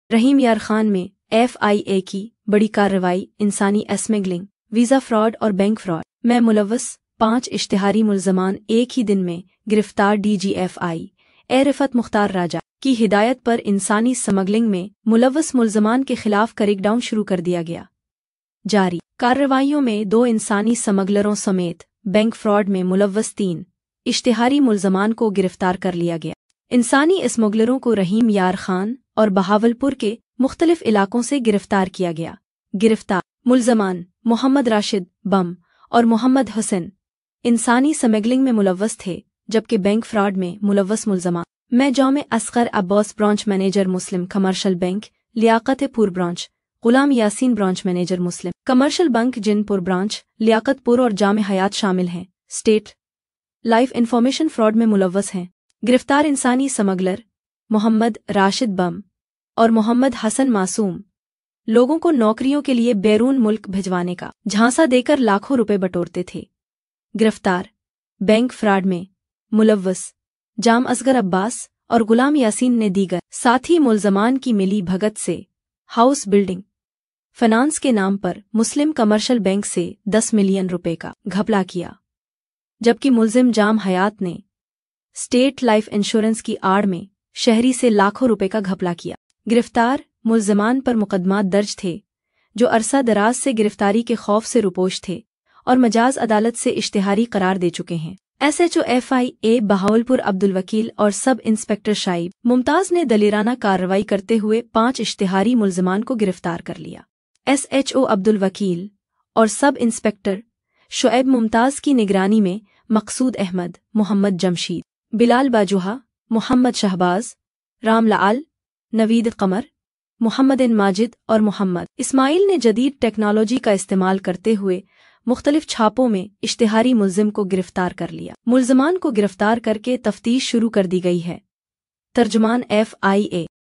रहीम यार खान में FIA की बड़ी कार्रवाई, इंसानी स्मगलिंग, वीज़ा फ्रॉड और बैंक फ्रॉड में मुलव्वस 5 इश्तिहारी मुल्ज़मान एक ही दिन में गिरफ्तार। DGFI रिफत मुख्तार राजा की हिदायत पर इंसानी स्मगलिंग में मुलव्वस मुल्ज़मान के खिलाफ क्रैकडाउन शुरू कर दिया गया। जारी कार्रवाइयों में 2 इंसानी स्मगलरों समेत बैंक फ्रॉड में मुलव्वस 3 इश्तिहारी मुल्ज़मान को गिरफ्तार कर लिया गया। इंसानी स्मगलरों को रहीम यार खान और बहावलपुर के मुख्तलिफ इलाकों से गिरफ्तार किया गया। गिरफ्तार मुल्ज़मान मोहम्मद राशिद बम और मोहम्मद हुसैन इंसानी स्मगलिंग में मुलव्वस थे, जबकि बैंक फ्रॉड में मुलव्वस मुल्ज़मान में जामे असगर अब्बास ब्रांच मैनेजर मुस्लिम कमर्शियल बैंक, लियाकतपुर ब्रांच, गुलाम यासीन ब्रांच मैनेजर मुस्लिम कमर्शियल बैंक जिनपुर ब्रांच, लियाकतपुर और जामे हयात शामिल हैं। स्टेट लाइफ इंफॉर्मेशन फ्रॉड में मुलव्वस हैं। गिरफ्तार इंसानी स्मगलर मोहम्मद राशिद बम और मोहम्मद हसन मासूम लोगों को नौकरियों के लिए बैरून मुल्क भिजवाने का झांसा देकर लाखों रुपए बटोरते थे। गिरफ्तार बैंक फ्रॉड में मुलव्वस जाम असगर अब्बास और गुलाम यासीन ने दीगर साथी मुल्ज़मान की मिली भगत से हाउस बिल्डिंग फाइनेंस के नाम पर मुस्लिम कमर्शियल बैंक से 10 मिलियन रुपए का घपला किया, जबकि मुल्जिम जाम हयात ने स्टेट लाइफ इंश्योरेंस की आड़ में शहरी से लाखों रुपए का घपला किया। गिरफ्तार मुल्ज़मान पर मुकदमात दर्ज थे जो अरसा दराज से गिरफ्तारी के खौफ से रुपोश थे और मजाज अदालत से इश्तिहारी करार दे चुके हैं। SHO FIA बहावलपुर अब्दुल वकील और सब इंस्पेक्टर शाइब मुमताज ने दलेराना कार्रवाई करते हुए 5 इश्तिहारी मुल्ज़मान को गिरफ्तार कर लिया। SHO अब्दुल वकील और सब इंस्पेक्टर शुएब मुमताज की निगरानी में मकसूद अहमद, मोहम्मद जमशीद, बिलाल बाजुहा, मोहम्मद शहबाज, राम लाल, नवीद कमर, मोहम्मद माजिद और मोहम्मद इस्माइल ने जदीद टेक्नोलॉजी का इस्तेमाल करते हुए मुख्तलिफ छापों में इश्तिहारी मुल्ज़िम को गिरफ्तार कर लिया। मुल्ज़मान को गिरफ्तार करके तफ्तीश शुरू कर दी गई है। तर्जुमान FIA